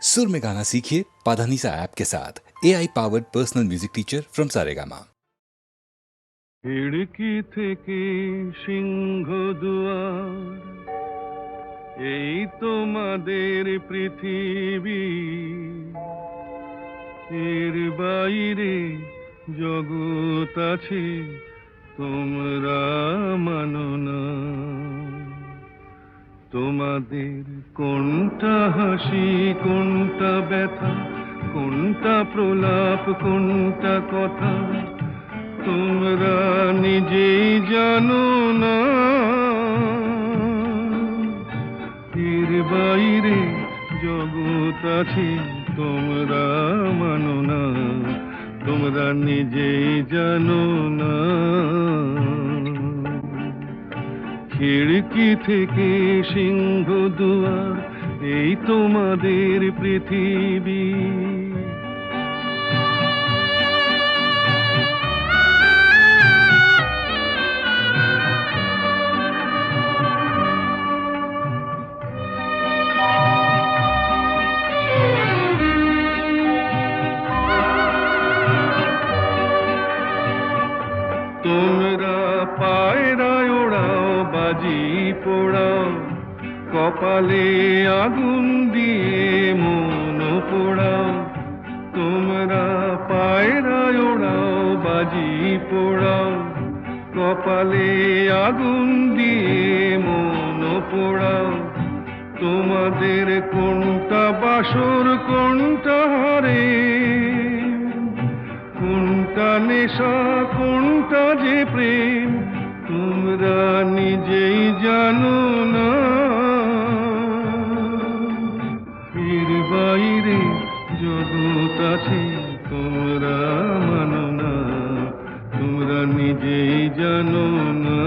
सुर में गाना सीखिए पाधानीसा ऐप के साथ AI powered personal music teacher from Saregama. खिड़की থেকে সিংহ দুয়ার, এই তোমাদের পৃথিবী, এর বাইরে জগৎ আছে তোমরা মানো না। তোমাদের কোনটা হাসি, কোনটা ব্যথা, কোনটা প্রলাপ, কোনটা কথা তোমরা নিজেই জানো না। এর বাইরে জগৎ আছে তোমরা মানো না, তোমরা নিজেই জানো না। খিড়কি থেকে সিংহ দুয়ার, এই তোমাদের পৃথিবী। তোমরা পায়রায় ওড়াও, বাজি পোড়াও, কপালে আগুন দিয়ে মন পোড়াও। তোমরা পায়রায় ওড়াও, বাজি পোড়াও, কপালে আগুন দিয়ে মন পোড়াও। তোমাদের কোনটা বাসর, কোনটা হারে, কোনটা নেশা, কোনটা যে প্রেম তোমরা নিজেই জানো না। এর বাইরে জগৎ আছে তোমরা মানো না, তোমরা নিজেই জানো না।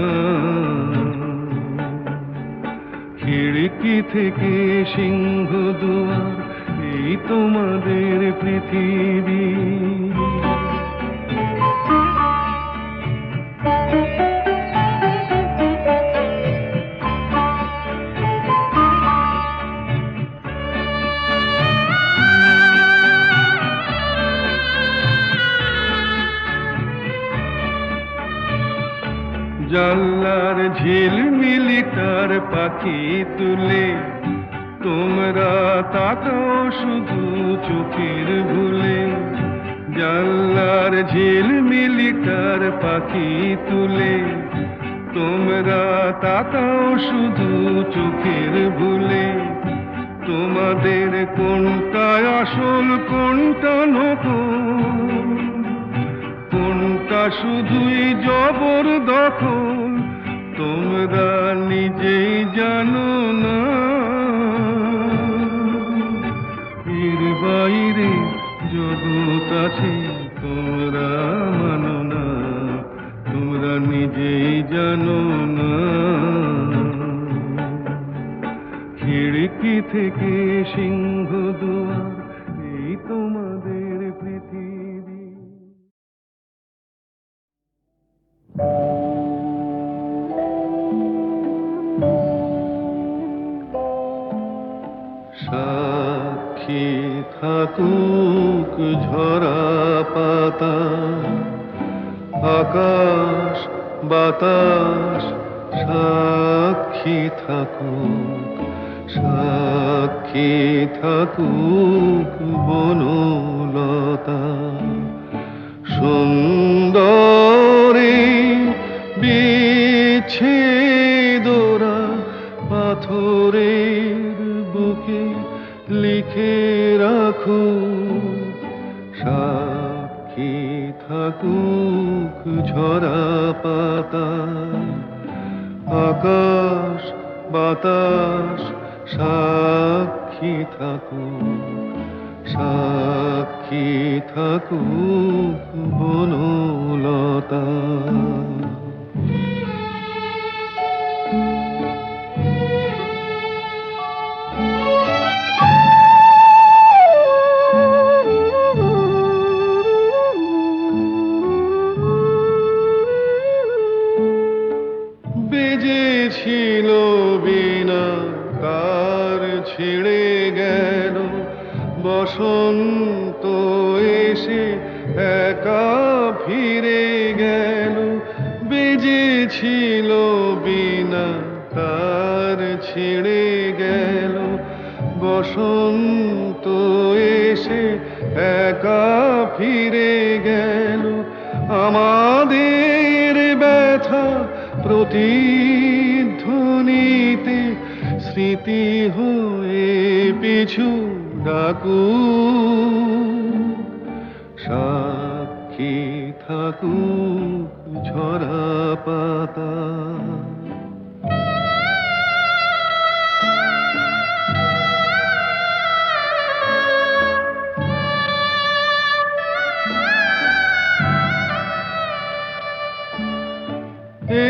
খিড়কি থেকে সিংহ দুয়ার, এই তোমাদের পৃথিবী। জানলার ঝিলমিলিটার পাখি তুলে তোমরা তাকাও শুধু চোখের ভুলে। জানলার ঝিলমিলিটার পাখি তুলে তোমরা তাকাও শুধু চোখের ভুলে। তোমাদের কোনটা আসল, কোনটা নকল, কোনটা শুধুই জবরদখল তোমরা নিজেই জানো না। এর বাইরে জগৎ আছে তোমরা মানো না, তোমরা নিজেই জানো না। খিড়কি থেকে সিংহ দুয়ার, এই তোমাদের পৃথিবী। সাক্ষী থাকুক ঝরা পাতা, আকাশ বাতাস সাক্ষী থাকুক, সাক্ষী থাকুক বনলতা। সুন্দরী বিচ্ছেদরা পাথরের বুকে লিখে রাখো, সাক্ষী থাকুক ঝরা পাতা, আকাশ বাতাস সাক্ষী থাকুক, সাক্ষী থাকুক বনলতা। বেজেছিল বীণা, কার ছিঁড়ে গেল বসন্ত এসে একা ফিরে গেল, বেজেছিল বিনা তার ছিঁড়ে গেল। বসন্ত এসে একা ফিরে গেল, আমাদের ব্যথা প্রতিধ্বনিতে স্মৃতি হয়ে পিছু ডাকুক, সাক্ষী থাকুক ঝরা পাতা।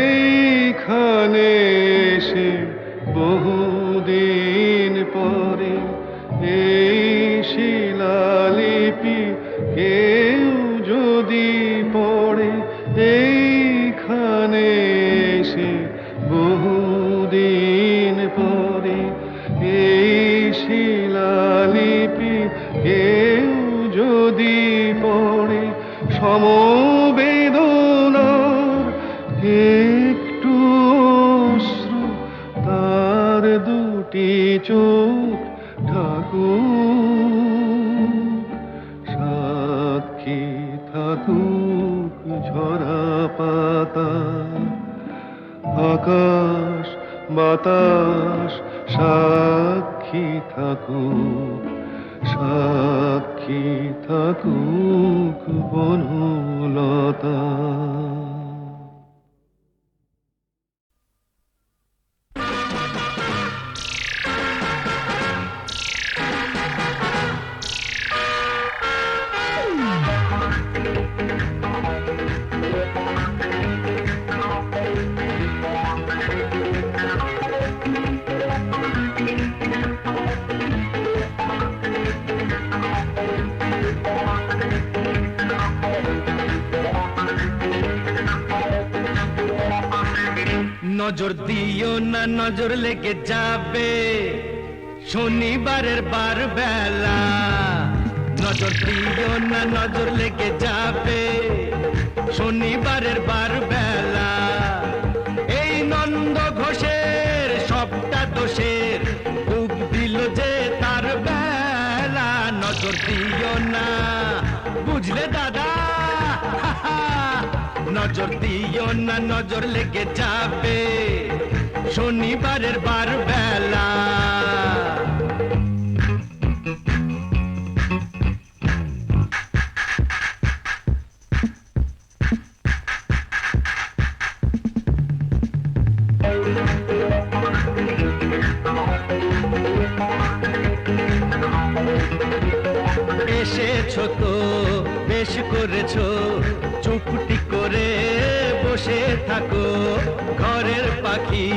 এইখানে এসে বহুদিন পরে এই শিলালিপি কেউ যদি পড়ে, এইখানে এসে বহুদিন পরে এই শিলালিপি কেউ যদি পড়ে, সমবেদনার একটু অশ্রু তার দুটি চোখ ঠাকুর, সাক্ষী থাকুক ঝরা পাতা। আকাশ বাতাস সাক্ষী থাকুক, সাক্ষী থাকুক বনলতা। নজর দিও না, নজর লেগে যাবে শনিবারের বার বেলা। নজর দিও না, নজর লেগে যাবে শনিবারের বার বেলা। এই নন্দ ঘোষের সবটা দোষের বুক দিল যে তার বেলা। নজর দিও না, বুঝলে দাদা, নজর দিও না, নজর লেগে যাবে শনিবারের বার বেলা। এসেছো তো বেশ করেছো, চুপটি করে বসে থাকো। ঘরের পাখি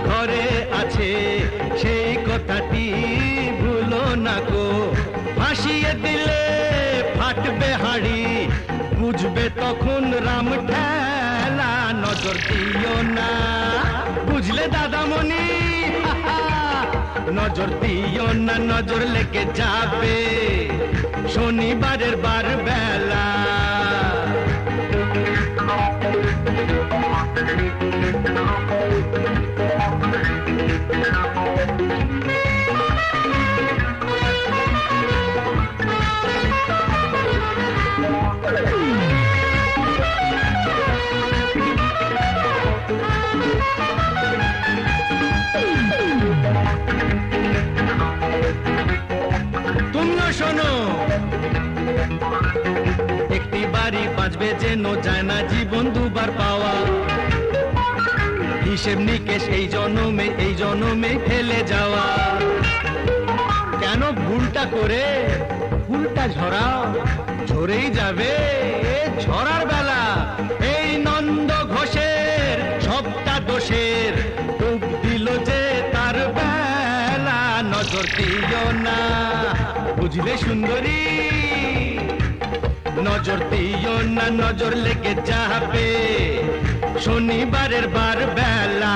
ঘরে আছে সেই কথাটি ভুলো না গো। ভাসিয়ে দিলে ফাটবে হাড়ি, বুঝবে তখন রাম ঠেলা। নজর দিও না, বুঝলে দাদামণি, নজর দিও না, নজর লেগে যাবে শনিবারের বার বেলা। তুমিও শোনো, একটি বাড়ি বাঁচবে যেন যায় না জীবন দুবার পাওয়া। হিসেব নিকেশ এই জনমে ফেলে যাওয়া। কেন ভুলটা করে ফুলটা ঝরাও, ঝরেই যাবে ঝরার বেলা। এই নন্দ ঘোষের সবটা দোষের ডুব দিল যে তার বেলা। নজর দিও না, বুঝলে সুন্দরী, নজর দিও না, নজর লেগে যাবে শনিবারের বার বেলা।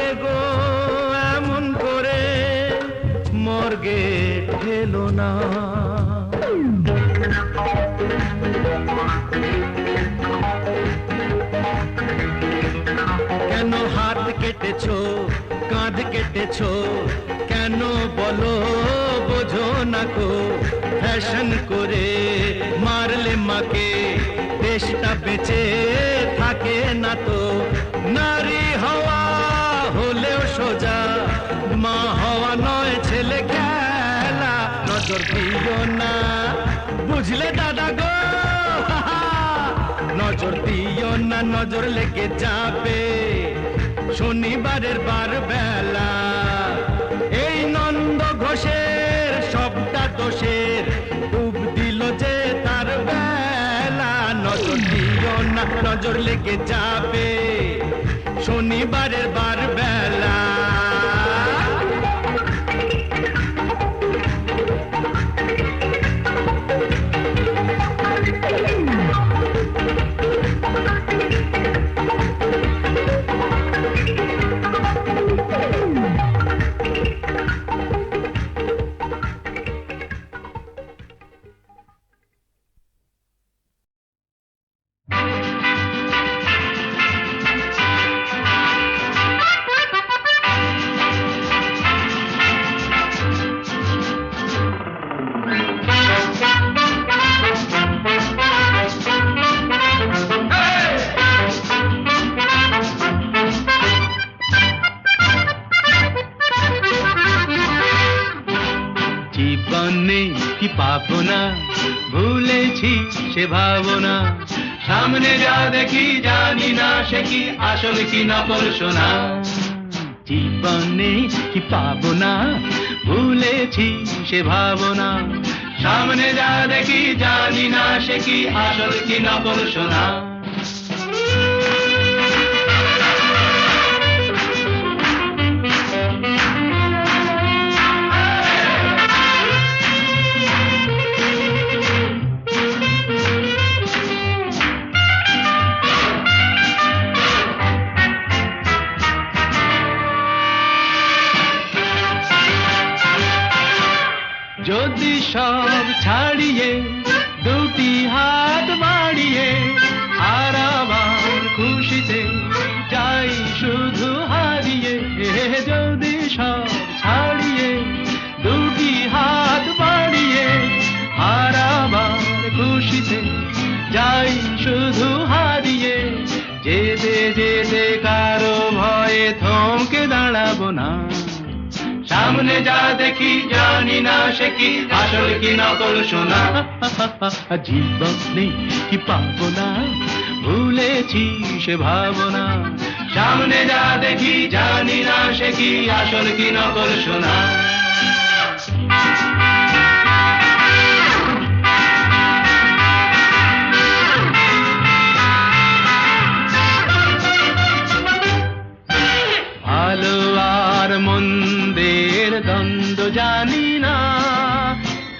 কে গো এমন করে মর্গে ঠেলো না? কেন হাত কেটেছো, কাঁধ কেটেছো, কেন বলো বোঝো না কো? ফ্যাশন করে মারলে মাকে দেশটা বেঁচে থাকে না তো। নারী হওয়া হলেও সোজা, মা হওয়া নয় ছেলে খেলা। নজর দিও না বুঝলে দাদা গো, নজর দিও না, নজর লেগে যাবে শনিবারের বার বেলা। এই নন্দ ঘোষের সবটা দোষের ডুব দিল যে তার বেলা। নজর দিও না, নজর লেগে যাবে শনিবারের বার বেলা। জীবনে কি পাবো না, ভুলেছি সে ভাবনা। সামনে যা দেখি জানি না সে কি আসল কি নকল সোনা। জীবনে কি পাবো না, ভুলেছি সে ভাবনা। সামনে যা দেখি জানি না সে কি আসল কি নকল সোনা। যদি সব ছাড়িয়ে দুটি হাত বাড়িয়ে আর আবার খুশিতে যাই শুধু হারিয়ে। যদি সব ছাড়িয়ে দুটি হাত বাড়িয়ে আর আবার খুশিতে যাই শুধু হারিয়ে। যেতে যেতে কারো ভয়ে থমকে দাঁড়াবো না। সামনে যা দেখি জানি না সে কি আসল কি নকল সোনা। জীবনে কি পাবো না, ভুলেছি সে ভাবনা। সামনে যা দেখি জানি না সে কি আসল কি নকল সোনা। ভালো আর মন্দের দ্বন্দ্ব জানি না,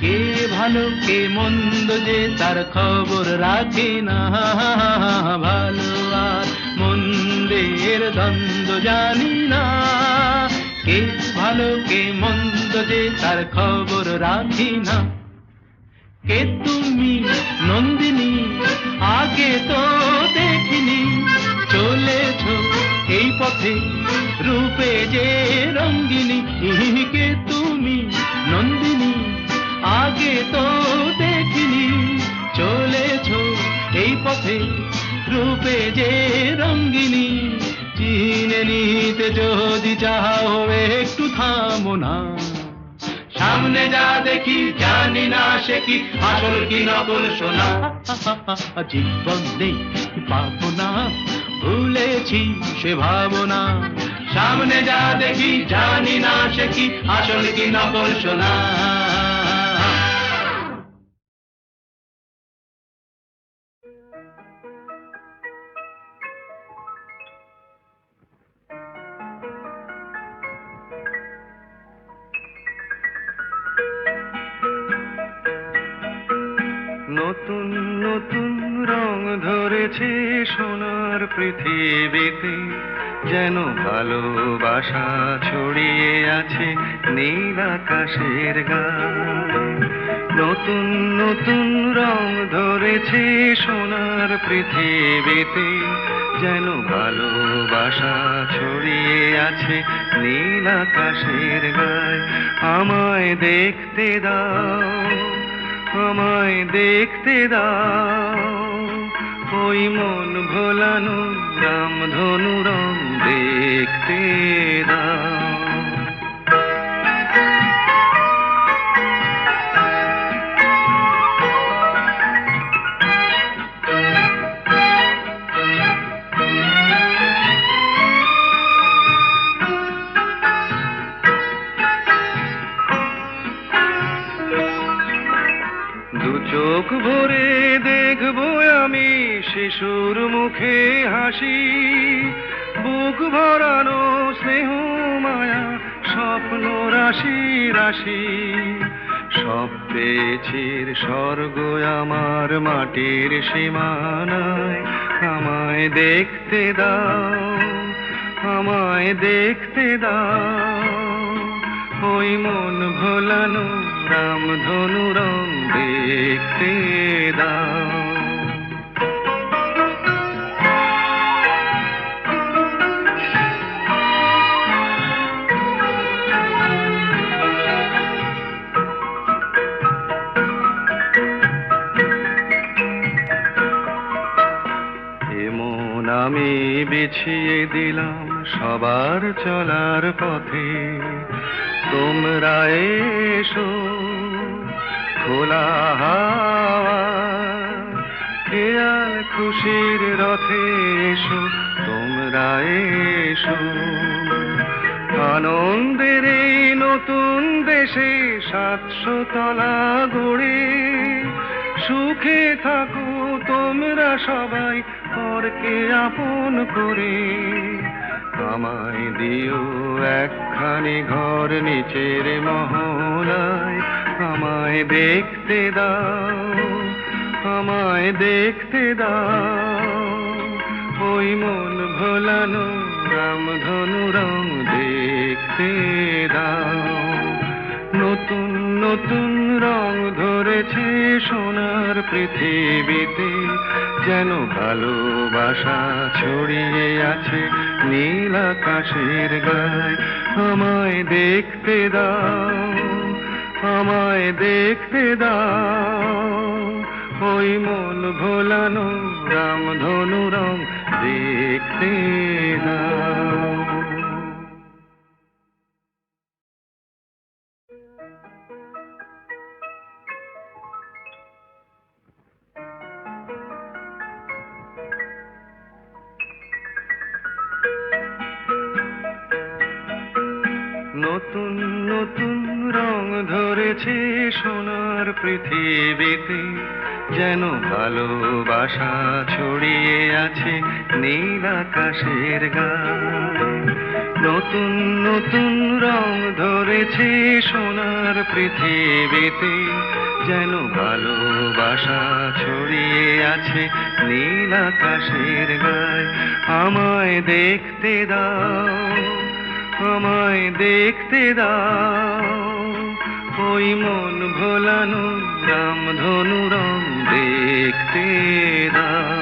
কে ভালো কে মন্দ যে তার খবর রাখে না। ভালো আর মন্দের দ্বন্দ্ব জানি না, কে ভালো কে মন্দ যে তার খবর রাখি না। কে তুমি নন্দিনী আগে তো দেখিনি, চলেছো এই পথে রূপে যে রঙ্গিনী। কে তুমি নন্দিনী আগে তো দেখিনি, চলেছো এই পথে রূপে যে রঙ্গিনী। চিনে নিতে যদি চাও একটু থামো না। সামনে যা দেখি জানি না সে কি আসল কি নকল সোনা। জীবনে কি পাবো না, ভুলেছি সে ভাবনা। সামনে যা দেখি জানি না সে কি আসল কি নকল সোনা। নতুন নতুন রং ধরেছে সোনার পৃথিবীতে যেন ভালোবাসা ছড়িয়ে আছে নীল আকাশের গায়ে। নতুন নতুন রং ধরেছে সোনার পৃথিবীতে যেন ভালোবাসা ছড়িয়ে আছে নীল আকাশের গায়ে। আমায় দেখতে দাও, আমায় দেখতে দাও, ওই মন ভোলানো রামধনু রং দেখতে দাও। দু চোখ ভরে দেখবো আমি শিশুর মুখে হাসি, বুক ভরানো স্নেহ মায়া স্বপ্ন রাশি রাশি। সব পেয়েছির স্বর্গ আমার মাটির সীমানায়। আমায় দেখতে দাও, আমায় দেখতে দাও, ওই মন ভোলানো রামধনু রং দেখতে দাও। এমন আমি বিছিয়ে দিলাম সবার চলার পথে, তোমরা এসো খোলা হাওয়া খেয়াল খুশির রথে এসো, তোমরা এসো। আনন্দের এই নতুন দেশে 700 তলা গড়ে সুখে থাকো তোমরা সবাই পরকে আপন করে। আমায় দিও একখানি ঘর নিচের মহলায়। আমায় দেখতে দাও, আমায় দেখতে দাও, ওই মন ভোলানো রামধনু রং দেখতে দাও। নতুন নতুন রং ধরেছে সোনার পৃথিবীতে যেন ভালোবাসা ছড়িয়ে আছে নীল আকাশের গায়ে। আমায় দেখতে দাও, আমায় দেখতে দাও, ওই মন ভোলানো রামধনু রং দেখতে দাও। নতুন নতুন রং ধরেছে সোনার পৃথিবীতে যেন ভালোবাসা ছড়িয়ে আছে নীল আকাশের গায়ে। নতুন নতুন রং ধরেছে সোনার পৃথিবীতে যেন ভালোবাসা ছড়িয়ে আছে নীল আকাশের গায়ে। আমায় দেখতে দাও, আমায় দেখতে দাও, ওই মন ভোলানো রামধনু রং দেখতে দাও।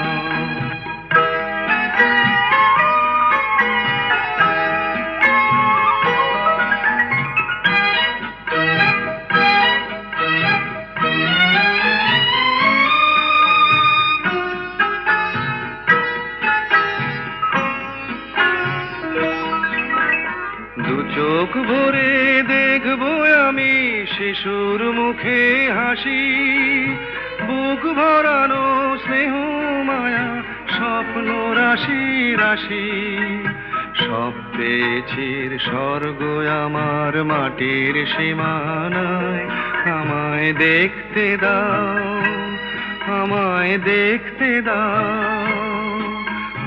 চোখ ভরে দেখবো আমি শিশুর মুখে হাসি, বুক ভরানো স্নেহ মায়া স্বপ্ন রাশি রাশি। সব পেয়েছির স্বর্গ আমার মাটির সীমানায়। আমায় দেখতে দাও, আমায় দেখতে দাও,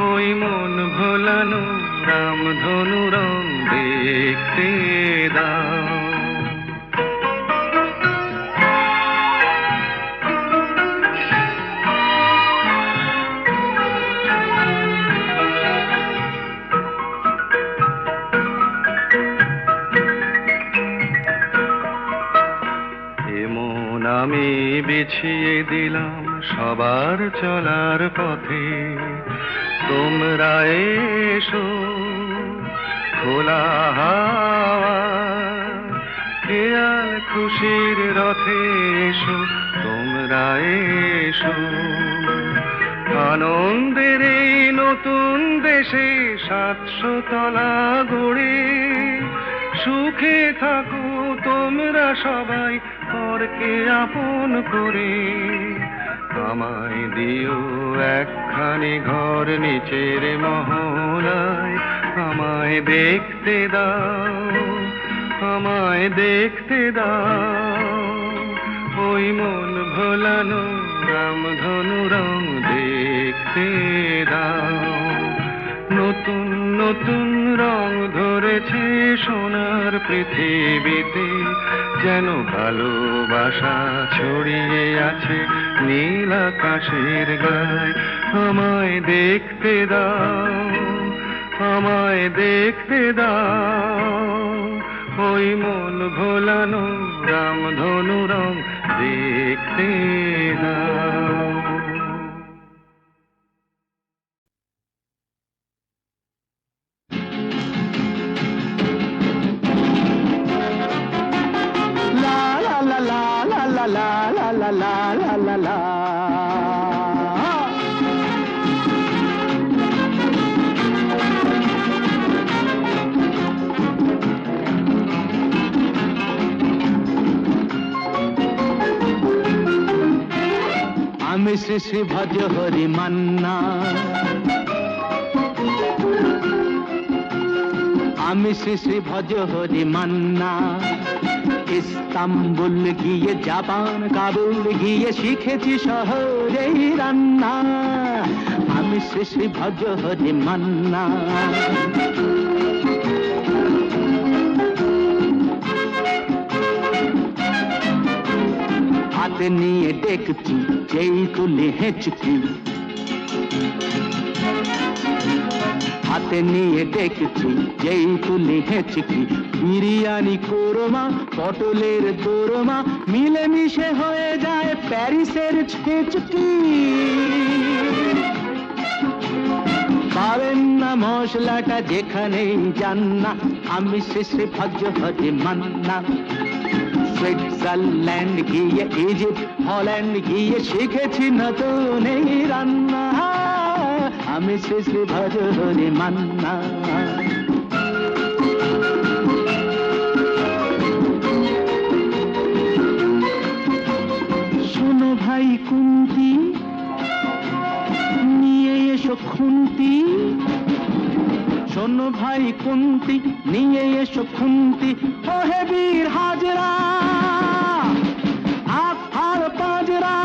ওই মন ভোলানো রামধনু রং দেখতে দাও। বিছিয়ে দিলাম সবার চলার পথে, তোমরা এসো খোলা হাওয়া খেয়াল খুশির রথে, এসো তোমরা এসো আনন্দের এই নতুন দেশে 700 তলা গড়ে, সুখে থাকো তোমরা সবাই পরকে আপন করে। আমায় দিও একখানি ঘর নিচের মহলায়, আমায় দেখতে দাও, আমায় দেখতে দাও, ওই মন ভোলানো রামধনু রং দেখতে দাও। নতুন নতুন রং ধরেছে সোনার পৃথিবীতে, যেন ভালোবাসা ছড়িয়ে আছে নীল আকাশের গায়ে। আমায় দেখতে দাও, আমায় দেখতে দাও, ওই মন ভোলানো রামধনু রং দেখতে দাও। আমি শ্রী শ্রী ভজ হরি মান্না, আমি শ্রী শ্রী ভজ হরি মান্না। ইস্তাম্বুল গিয়ে জাপান কাবুল গিয়ে শিখেছি শহরেই রান্না, আমি শ্রী শ্রী ভজ হরি মান্না। হাতে নিয়ে দেখছি যেই তুলে হেঁচকি, হাতে নিয়ে দেখছি যেই তুলে হেঁচকি। বিরিয়ানি কোরমা পটলের দোরমা মিলেমিশে হয়ে যায় প্যারিসের ছেচকি। পাবেন না মশলাটা যেখানেই যান না, আমি শ্রী শ্রী ভজ হরি মান্না। সুইজারল্যান্ড গিয়ে ইজিপ্ট হল্যান্ড গিয়ে শিখেছি নতুন এই রান্না, আমি শ্রী শ্রী ভজ হরি মান্না। শোনো ভাই কুন্তি, নিয়ে এসো খুন্তি, শোনো ভাই কুন্তি নিয়ে এসো খুন্তি। ও হে বীর হাজরা হাত হার পাজরা,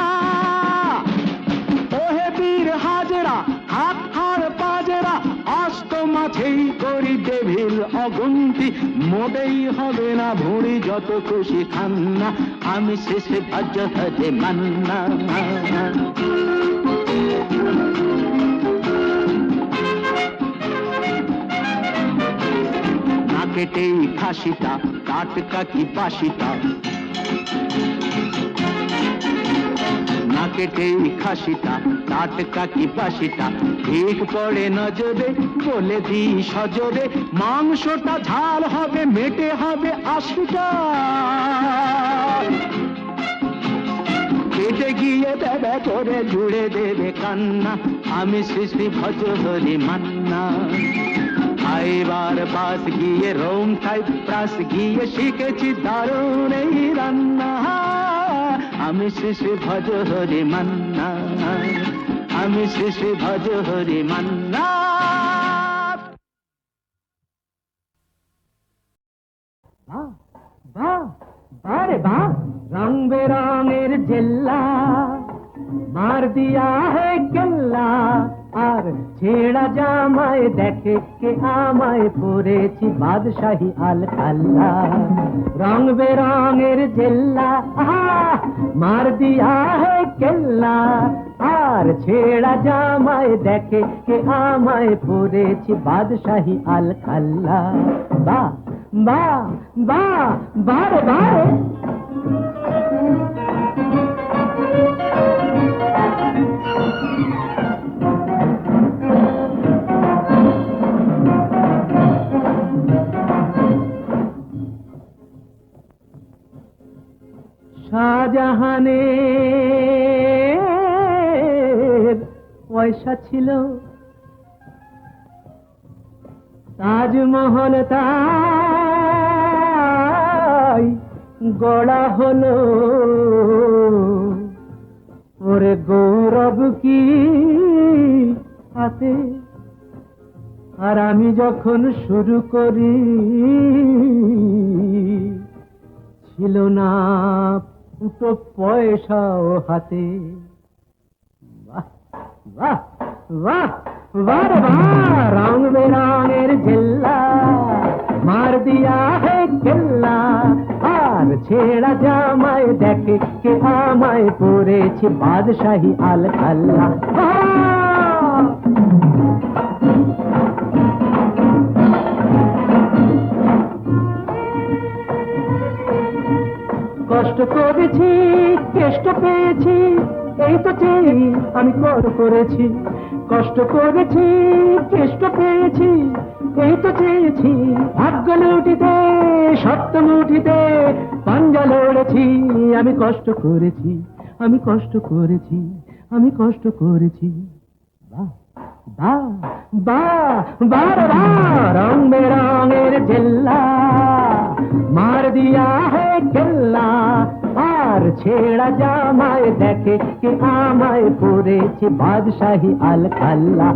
ও হে বীর হাজরা হাত হার পাজরা। আস্ত মাঝেই করি ডেভিল অগুন্তি, মোটেই হবে না ভুঁড়ি যত খুশি খান না, আমি শ্রী শ্রী ভজ হরি মান্না। কেটেই খাসিটা টাটকা কি বাসিটা, না কেটেই খাসিটা টাটকা কি বাসিটা। ঠিক পড়ে নজরে বলে দিই সজরে, মাংসটা ঝাল হবে মেটে হবে 80টা। পেটে গিয়ে দেবে করে জুড়ে দেবে কান্না, আমি শ্রী শ্রী ভজ হরি মান্না। এবার পাস গিয়ে রোম সাইপ্রাস গিয়ে শিখেছি দারুণ এই রান্না, আমি শ্রী শ্রী ভজ হরি মান্না, আমি শ্রী শ্রী ভজ হরি মান্না। বাহ বারে বাহ, রং বেরঙের জেল্লা মার দিয়া হে কেল্লা, আর ছেঁড়া জামায় দেখে কে আমায় পরেছি বাদশাহী আল খাল্লা। রং বেরঙের জেল্লা মার দিয়া হে কেল্লা, আর ছেঁড়া জামায় দেখে কে আমায় পরেছি বাদশাহী আল খাল্লা। বাহ বাহ বাহ বারে বারে। শাহজাহানের পয়সা ছিল, তাজমহল তাই গড়া হলো। ওরে গৌরব কি হাতে, আর আমি যখন শুরু করি ছিল না ফুটো পয়সাও হাতে। বাহ বাহ বাহ বাহ রে বাহ, রং বেরঙের জেল্লা মার দিয়া হে কেল্লা, আর ছেড়া জামায় দেখে কে আমায় পড়েছি বাদশাহী আল খাল্লা। কষ্ট করেছি, কেষ্ট পেয়েছি, এই তো চেয়ে আমি করেছি। কষ্ট করেছি, কেষ্ট পেয়েছি, এই তো চেয়েছি। ভাগ্য লুটিতে, সত্য মুঠিতে পাঞ্জা লড়েছি। আমি কষ্ট করেছি, আমি কষ্ট করেছি, আমি কষ্ট করেছি। বাহ বাহ বাহ বাহ বাহ, রং বেরঙের জেল্লা মার দিয়া হে কেল্লা, আর ছেড়া জামায় দেখে কে আমায় পড়েছি বাদশাহী আল খাল্লা।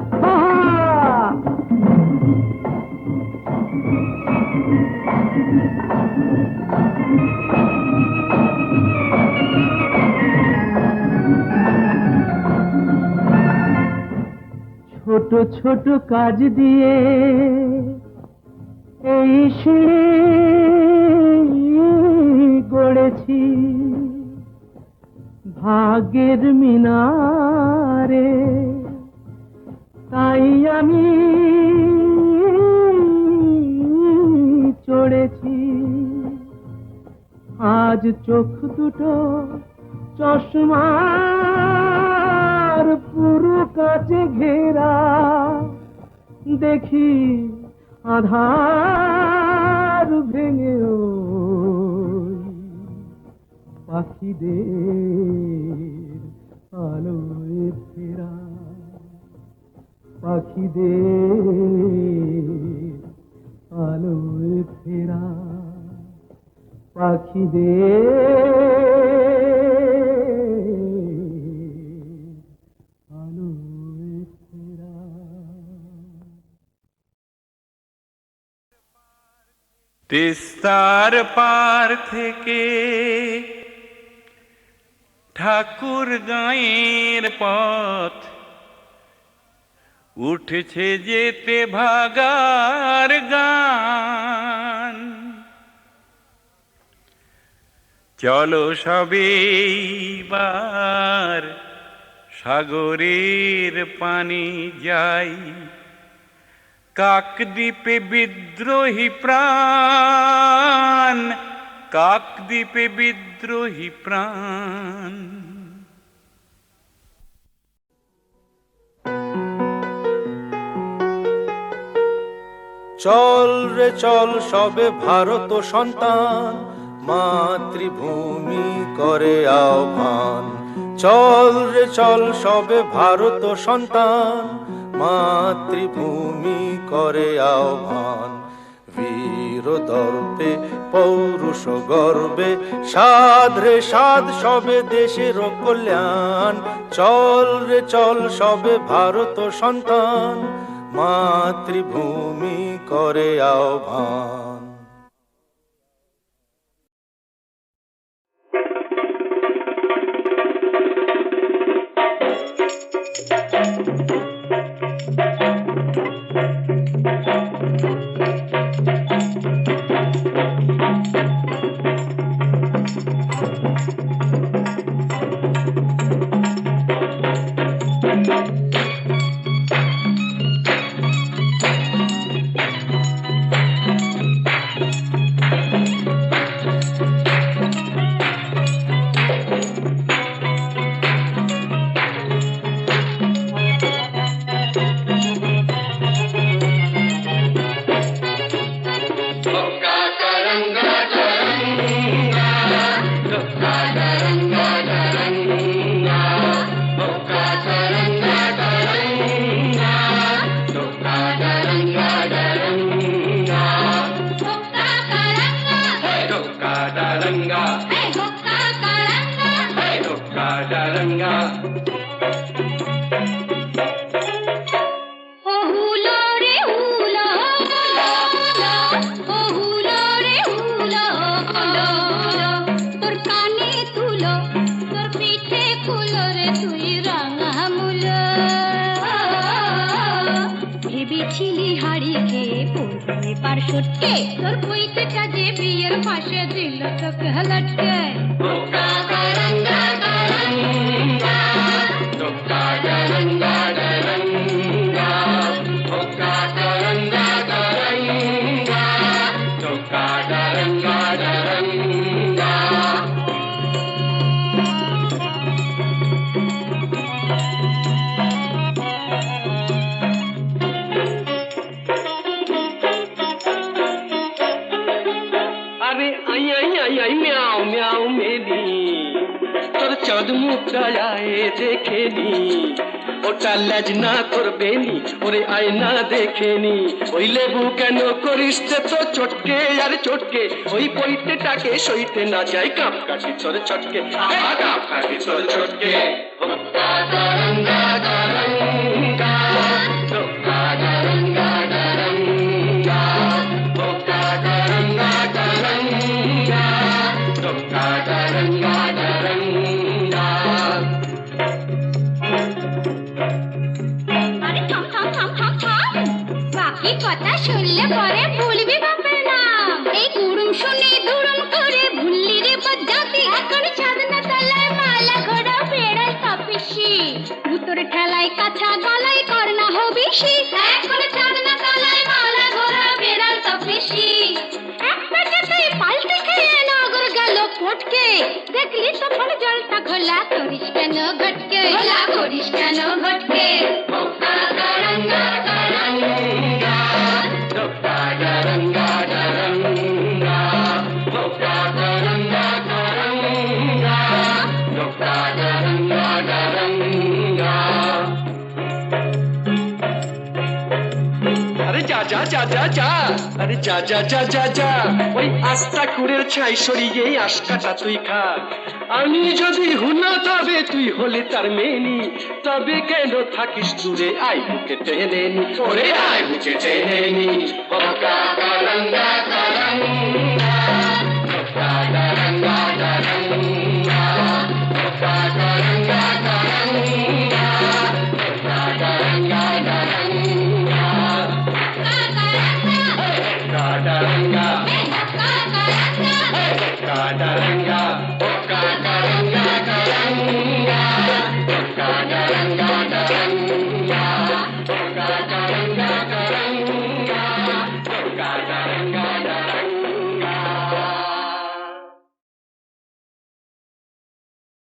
ছোট ছোট কাজ দিয়ে এই সিঁড়ি গড়েছি, ভাগ্যের মিনারে তাই আমি চড়েছি। আজ চোখ দুটো চশমার পুরো কাছে ঘেরা, দেখি আধার ভেঙে পাখিদের আলোয় ফেরা, পাখিদের আলোয় ফেরা, পাখিদের আলোয় ফেরা। তিস্তার পার থেকে ঠাকুর গাঁয়ের পথ উঠছে যেতে ভাগার গান। চলো সবেবার সাগরের পানি যাই, কাকদ্বীপে বিদ্রোহী প্রাণ, কাকদ্বীপে বিদ্রোহী প্রাণ। চল রে চল সবে ভারত সন্তান, মাতৃভূমি করে আহ্বান। চল রে চল সবে ভারত সন্তান, মাতৃভূমি করে আহ্বান। বীর দর্পে পৌরুষ গর্বে সাধ রে সাধ সবে দেশের কল্যাণ। চল রে চল সবে ভারত সন্তান, মাতৃভূমি করে আহ্বান। Karanga, karanga, karanga, karanga. daranga, hey hokka daranga, hey hokka daranga. Oh hula re hula, oh hula re hula, tor kane tulo, tor pithe phulo re tui ranga mula. ভেবেছিলি হাড়ি খেয়ে পড়বে পারসটকে তোর পৈতেটা যে বিয়ের পাশে দিল তোকে লটকে ধোকা করঙ্গা করঙ্গা ধোকা করঙ্গা করঙ্গা ধোকা করঙ্গা করঙ্গা ধোকা করঙ্গা করঙ্গা म्याऊ म्याऊ मेली তোর চাঁদ মুখটা আয়ে দেখেনি ওটা লাজ না করবে নি ওরে আয়না দেখেনি ওই লেবু কেন করিস তো চটকে আর চটকে ওই পৈতেটাকে সইতে না যায় কাপ কাটি তোর চটকে কাপ কাটি তোর চটকে হক্কা করঙ্গা করঙ্গা হক্কা করঙ্গা করঙ্গা হক্কা করঙ্গা করঙ্গা হক্কা করঙ্গা করঙ্গা আরে থাম থাম থাম থাম থাম বাকি কথা শুনলে পরে ভুলবি বাপের নাম এই গুড়ুম শুনে দুড়ুম করে ভুললি রে বজ্জাতি এখন চাঁদনা তলায় মালা ঘোড়া বেড়াল তপিসি ভুতর ঠেলায় কাছা গলায় করনা হবিসি এখন চাঁদনা তলায় মালা ঘোড়া বেড়াল তপিসি এক পেটেতেই পাল্টে খেয়ে নগর গেল ফটকে দেখলি তখন জলটা ঘোলা করিস কেন ঘটকে ঘোলা করিস কেন ঘটকে হক্কা করঙ্গা করঙ্গা হক্কা করঙ্গা করঙ্গা হক্কা করঙ্গা করঙ্গা হক্কা করঙ্গা করঙ্গা আরে যা যা যা যা যা আরে যা যা যা যা যা ওই আস্তা কুড়ের ছাই সরিয়ে আশকাটা তুই খা আমি যদি হুনা তবে তুই হলে তার মেনি তবে কেন থাকিস দূরে আয় বুকে টেনে নি ওরে আয় বুকে টেনে নি হক্কা করঙ্গা করঙ্গা